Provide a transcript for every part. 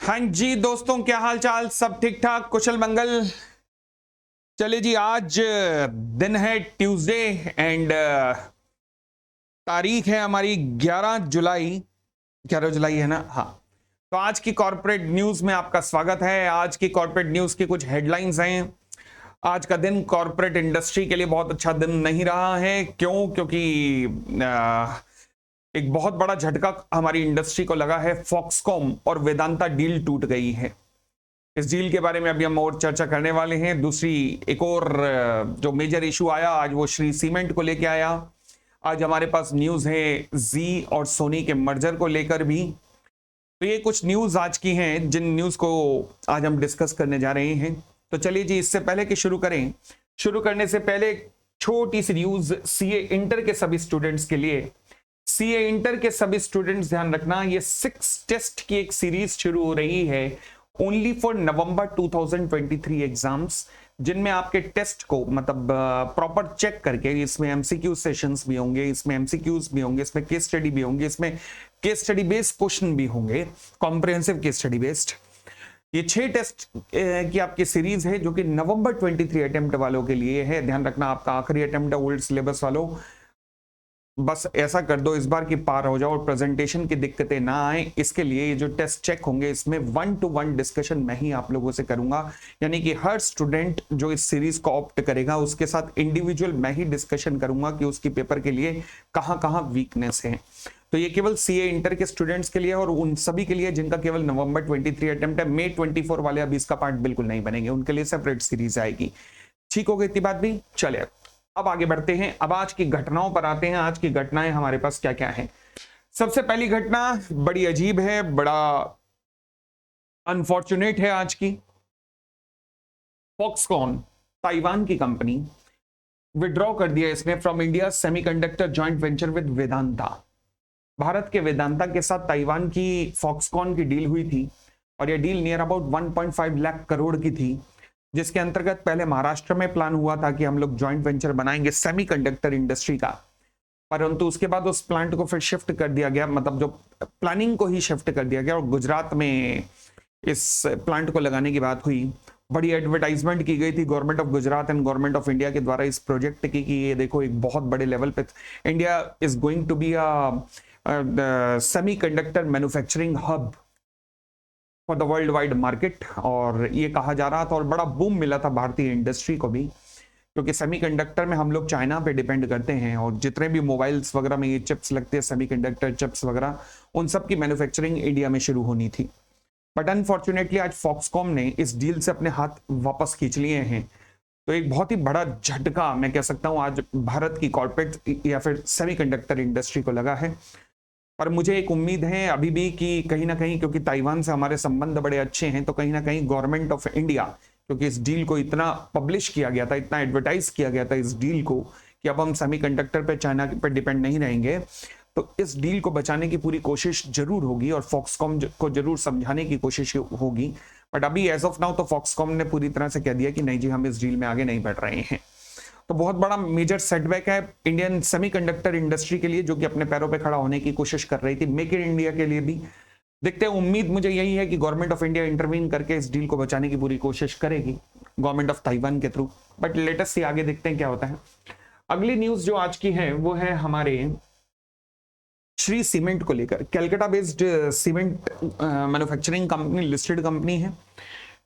हाँ जी दोस्तों, क्या हाल चाल? सब ठीक ठाक, कुशल मंगल। चलिए जी, आज दिन है ट्यूसडे एंड तारीख है हमारी 11 जुलाई। 11 जुलाई है ना? हाँ। तो आज की कॉर्पोरेट न्यूज में आपका स्वागत है। आज की कॉर्पोरेट न्यूज की कुछ हेडलाइंस हैं। आज का दिन कॉर्पोरेट इंडस्ट्री के लिए बहुत अच्छा दिन नहीं रहा है। क्यों? क्योंकि एक बहुत बड़ा झटका हमारी इंडस्ट्री को लगा है। फॉक्सकॉम और वेदांता डील टूट गई है। इस डील के बारे में अभी हम और चर्चा करने वाले हैं। दूसरी एक और जो मेजर इशू आया आज, वो श्री सीमेंट को लेके आया। आज हमारे पास न्यूज है जी और सोनी के मर्जर को लेकर भी। तो ये कुछ न्यूज आज की हैं जिन न्यूज को आज हम डिस्कस करने जा रहे हैं। तो चलिए जी, इससे पहले कि शुरू करें, शुरू करने से पहले छोटी सी न्यूज सीए इंटर के सभी स्टूडेंट्स के लिए। सीए इंटर के सभी स्टूडेंट्स ध्यान रखना, ये 6 टेस्ट की एक सीरीज शुरू हो रही है ओनली फॉर नवंबर 2023 एग्जाम्स, जिनमें आपके टेस्ट को मतलब प्रॉपर चेक करके, इसमें एमसीक्यू सेशंस भी होंगे, इसमें एमसीक्यूज भी होंगे, इसमें केस स्टडी भी होंगे, इसमें केस स्टडी बेस्ड क्वेश्चन भी होंगे, कॉम्प्रिहेंसिव केस स्टडी बेस्ड। ये 6 टेस्ट की आपकी सीरीज है जो कि नवंबर 23 अटेम्प्ट वालों के लिए है। ध्यान रखना, आपका आखिरी अटेम्प्ट है ओल्ड सिलेबस वालों। बस ऐसा कर दो इस बार की पार हो जाओ और प्रेजेंटेशन की दिक्कतें ना आए। इसके लिए ये जो टेस्ट चेक होंगे, इसमें 1-to-1 डिस्कशन मैं ही आप लोगों से करूंगा। यानी कि हर स्टूडेंट जो इस सीरीज को ऑप्ट करेगा उसके साथ इंडिविजुअल मैं ही डिस्कशन करूंगा कि उसकी पेपर के लिए कहां कहां वीकनेस है। तो ये केवल सीए इंटर के स्टूडेंट्स के लिए और उन सभी के लिए जिनका केवल नवंबर 23 अटेम्प्ट है। May 24 वाले अभी इसका पार्ट बिल्कुल नहीं बनेंगे, उनके लिए सेपरेट सीरीज आएगी। ठीक हो गई इतनी बात भी? चले अब आगे बढ़ते हैं। अब आज की घटनाओं पर आते हैं। आज की घटनाएं हमारे पास क्या क्या है। सबसे पहली घटना बड़ी अजीब है, बड़ा अनफॉर्चुनेट है आज की। फॉक्सकॉन, ताइवान की कंपनी, विड्रॉ कर दिया इसने from India semiconductor joint venture with Vedanta. Bharat के वेदांता के साथ ताइवान की फॉक्सकॉन की डील हुई थी और यह deal near about 1.5 lakh crore की थी, जिसके अंतर्गत पहले महाराष्ट्र में प्लान हुआ था कि हम लोग जॉइंट वेंचर बनाएंगे सेमीकंडक्टर इंडस्ट्री का। परंतु उसके बाद उस प्लांट को फिर शिफ्ट कर दिया गया, मतलब जो प्लानिंग को ही शिफ्ट कर दिया गया और गुजरात में इस प्लांट को लगाने की बात हुई। बड़ी एडवर्टाइजमेंट की गई थी government of Gujarat and government of India के द्वारा इस प्रोजेक्ट की कि ये देखो एक बहुत बड़े लेवल पे India is going to be a semiconductor manufacturing hub for the world wide market. और ये कहा जा रहा था और बड़ा बूम मिला था भारतीय इंडस्ट्री को भी, क्योंकि सेमीकंडक्टर में हम लोग चाइना पे डिपेंड करते हैं और जितने भी मोबाइल्स वगैरह में ये चिप्स लगते हैं, सेमीकंडक्टर चिप्स वगैरह, उन सब की मैन्युफैक्चरिंग इंडिया में शुरू होनी थी। बट अनफॉर्चुनेटली आज फॉक्सकॉम ने इस डील से अपने हाथ वापस खींच लिए हैं। तो एक बहुत ही बड़ा झटका मैं कह सकता हूं आज भारत की कॉर्पोरेट या फिर सेमीकंडक्टर इंडस्ट्री को लगा है। पर मुझे एक उम्मीद है अभी भी कि कहीं ना कहीं, क्योंकि ताइवान से हमारे संबंध बड़े अच्छे हैं, तो कहीं ना कहीं गवर्नमेंट ऑफ इंडिया, क्योंकि इस डील को इतना पब्लिश किया गया था, इतना एडवर्टाइज किया गया था इस डील को कि अब हम सेमीकंडक्टर पे चाइना पे डिपेंड नहीं रहेंगे, तो इस डील को बचाने की पूरी कोशिश जरूर होगी और फॉक्सकॉम को जरूर समझाने की कोशिश होगी। बट अभी एज ऑफ नाउ तो फॉक्सकॉम ने पूरी तरह से कह दिया कि नहीं जी, हम इस डील में आगे नहीं बढ़ रहे हैं। तो बहुत बड़ा मेजर सेटबैक है इंडियन सेमीकंडक्टर इंडस्ट्री के लिए, जो कि अपने पैरों पे खड़ा होने की कोशिश कर रही थी। मेक इन इंडिया के लिए भी देखते हैं, उम्मीद मुझे यही है कि गवर्नमेंट ऑफ इंडिया इंटरवीन करके इस डील को बचाने की पूरी कोशिश करेगी गवर्नमेंट ऑफ ताइवान के थ्रू। बट लेटेस्ट से आगे देखते हैं क्या होता है। अगली न्यूज जो आज की है वो है हमारे श्री सीमेंट को लेकर। Calcutta based cement manufacturing company, listed company है।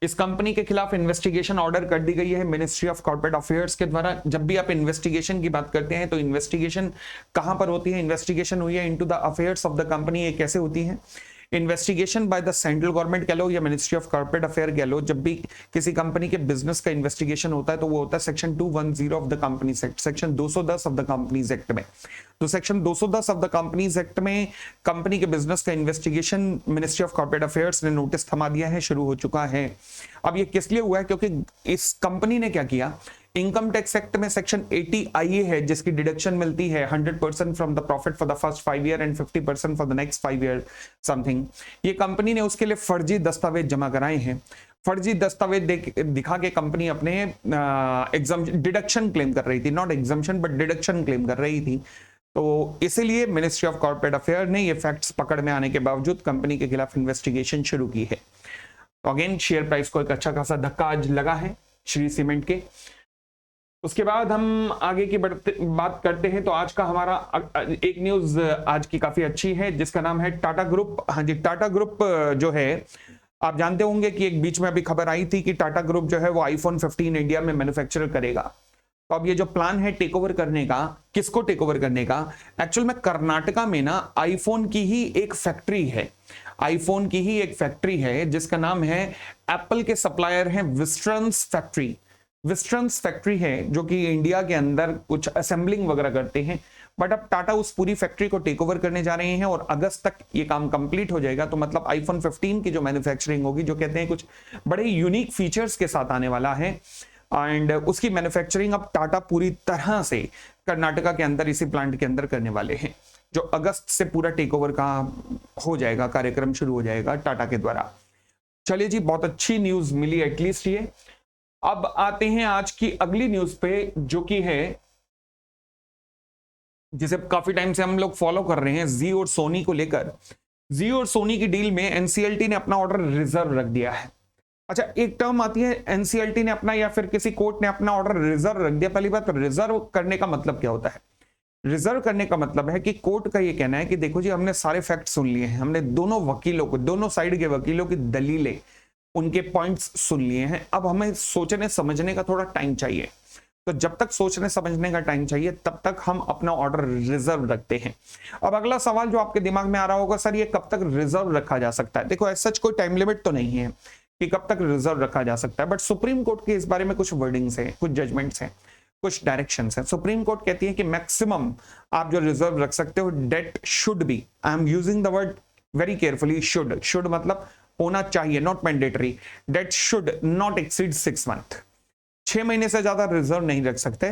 इस कंपनी के खिलाफ इन्वेस्टिगेशन ऑर्डर कर दी गई है मिनिस्ट्री ऑफ कॉर्पोरेट अफेयर्स के द्वारा। जब भी आप इन्वेस्टिगेशन की बात करते हैं तो इन्वेस्टिगेशन कहां पर होती है? इन्वेस्टिगेशन हुई है into the affairs of the company. ये कैसे होती है? Investigation by the central government कह लो या मिनिस्ट्री ऑफ कॉर्पोरेट अफेयर कह लो, जब भी किसी कंपनी के बिजनेस का इन्वेस्टिगेशन होता है तो वो होता है section 210 of the companies act, section 210 of the companies act में। तो section 210 of the companies act में कंपनी के बिजनेस का investigation ministry of corporate affairs ने नोटिस थमा दिया है, शुरू हो चुका है। अब ये किस लिए हुआ है? क्योंकि इस कंपनी ने क्या किया, इनकम टैक्स एक्ट में सेक्शन 80 आई है जिसकी डिडक्शन मिलती है 100% from the profit for the first 5 year and 50% for the next 5 year something. ये कंपनी ने उसके लिए फर्जी दस्तावेज जमा कराए हैं। फर्जी दस्तावेज दिखा के कंपनी अपने डिडक्शन क्लेम कर रही थी, not exemption but deduction claim कर रही थी। तो इसीलिए मिनिस्ट्री ऑफ कॉर्पोरेट अफेयर ने ये फैक्ट्स पकड़ में आने के बावजूद कंपनी के खिलाफ इन्वेस्टिगेशन शुरू की है। तो अगेन शेयर प्राइस को एक अच्छा खासा धक्का आज लगा है श्री सीमेंट के। उसके बाद हम आगे की बात करते हैं। तो आज का हमारा एक न्यूज आज की काफी अच्छी है जिसका नाम है टाटा ग्रुप। हाँ जी, टाटा ग्रुप जो है आप जानते होंगे कि एक बीच में अभी खबर आई थी कि टाटा ग्रुप जो है वो आईफोन 15 इंडिया में मैन्युफैक्चर करेगा। तो अब ये जो प्लान है टेक ओवर करने का, किसको टेक ओवर करने का, एक्चुअल में कर्नाटका में ना आईफोन की ही एक फैक्ट्री है, आईफोन की ही एक फैक्ट्री है जिसका नाम है, एप्पल के सप्लायर है विस्ट्रंस फैक्ट्री। विस्ट्रंस फैक्ट्री है जो कि इंडिया के अंदर कुछ असेंबलिंग वगैरह करते हैं। बट अब टाटा उस पूरी फैक्ट्री को टेक ओवर करने जा रहे हैं और अगस्त तक ये काम कंप्लीट हो जाएगा। तो मतलब आईफोन 15 की जो मैन्युफैक्चरिंग होगी, जो कहते हैं कुछ बड़े यूनिक फीचर्स के साथ आने वाला है, एंड उसकी मैन्युफैक्चरिंग अब टाटा पूरी तरह से कर्नाटका के अंदर इसी प्लांट के अंदर करने वाले हैं, जो अगस्त से पूरा टेक ओवर का हो जाएगा, कार्यक्रम शुरू हो जाएगा टाटा के द्वारा। चलिए जी, बहुत अच्छी न्यूज मिली एटलीस्ट ये। अब आते हैं आज की अगली न्यूज पे, जो कि है जिसे काफी टाइम से हम लोग फॉलो कर रहे हैं, जी और सोनी को लेकर। जी और सोनी की डील में एनसीएलटी ने अपना ऑर्डर रिजर्व रख दिया है। अच्छा, एक टर्म आती है एनसीएलटी ने अपना या फिर किसी कोर्ट ने अपना ऑर्डर रिजर्व रख दिया। पहली बात, रिजर्व करने का मतलब क्या होता है? रिजर्व करने का मतलब है कि कोर्ट का ये कहना है कि देखो जी, हमने सारे फैक्ट सुन लिए हैं, हमने दोनों वकीलों को, दोनों साइड के वकीलों की दलीलें, उनके पॉइंट्स सुन लिए हैं, अब हमें सोचने समझने का थोड़ा टाइम चाहिए। तो जब तक सोचने समझने का टाइम चाहिए तब तक हम अपना ऑर्डर रिजर्व रखते हैं। अब अगला सवाल जो आपके दिमाग में आ रहा होगा, सर ये कब तक रिजर्व रखा जा सकता है? देखो, ऐसा सच कोई टाइम लिमिट तो नहीं है कि कब तक रिजर्व रखा जा सकता है, बट सुप्रीम कोर्ट के इस बारे में कुछ वर्डिंग्स हैं, कुछ जजमेंट्स हैं, कुछ डायरेक्शंस हैं। सुप्रीम कोर्ट कहती है कि मैक्सिमम आप जो रिजर्व रख सकते हो, date should be, I am using the word very carefully, should मतलब होना चाहिए, not mandatory, date should not exceed 6 month. 6 महीने से ज्यादा रिजर्व नहीं रख सकते।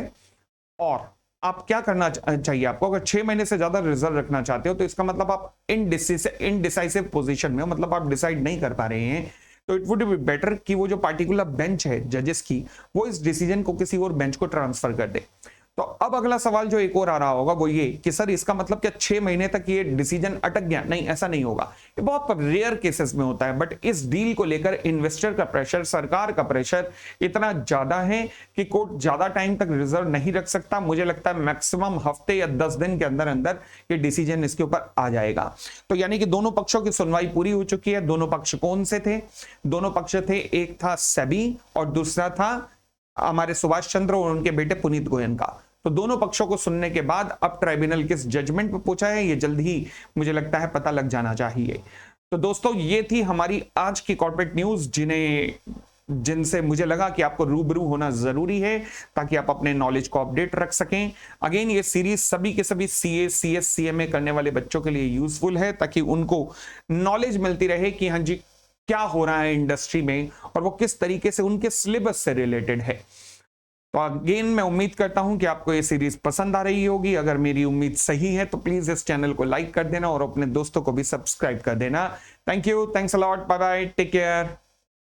और आप क्या करना चाहिए आपको, अगर 6 महीने से ज्यादा रिजर्व रखना चाहते हो तो इसका मतलब आप इनडिसाइसिव पोजीशन में हो, मतलब आप डिसाइड नहीं कर पा रहे हैं। तो इट वुड बी बेटर कि वो जो पार्टिकुलर बेंच है जजेस की, वो इस डिसीजन को किसी और बेंच को ट्रांसफर कर दे। तो अब अगला सवाल जो एक और आ रहा होगा वो ये कि सर इसका मतलब क्या 6 महीने तक ये डिसीजन अटक गया? नहीं, ऐसा नहीं होगा, ये बहुत रेयर केसेस में होता है। बट इस डील को लेकर इन्वेस्टर का प्रेशर, सरकार का प्रेशर इतना ज्यादा है कि कोर्ट ज्यादा टाइम तक रिजर्व नहीं रख सकता। मुझे लगता है मैक्सिमम हफ्ते या 10 दिन के अंदर अंदर ये डिसीजन इसके ऊपर आ जाएगा। तो यानी कि दोनों पक्षों की सुनवाई पूरी हो चुकी है। दोनों पक्ष कौन से थे? दोनों पक्ष थे, एक था सेबी और दूसरा था हमारे सुभाष चंद्र और उनके बेटे पुनीत गोयल का। तो दोनों पक्षों को सुनने के बाद अब ट्राइब्यूनल किस जजमेंट पर पहुंचा है, ये जल्द ही मुझे लगता है पता लग जाना चाहिए। तो दोस्तों, ये थी हमारी आज की कॉर्पोरेट न्यूज, जिनसे मुझे लगा कि आपको रूबरू होना जरूरी है ताकि आप अपने नॉलेज को अपडेट रख सकें। अगेन, ये सीरीज सभी के सभी सीए, सीएस, सीएमए करने वाले बच्चों के लिए यूजफुल है ताकि उनको नॉलेज मिलती रहे कि हाँ जी क्या हो रहा है इंडस्ट्री में और वो किस तरीके से उनके सिलेबस से रिलेटेड है। तो अगेन मैं उम्मीद करता हूं कि आपको ये सीरीज पसंद आ रही होगी। अगर मेरी उम्मीद सही है तो प्लीज इस चैनल को लाइक कर देना और अपने दोस्तों को भी सब्सक्राइब कर देना। Thank you, thanks a lot, bye bye, take care.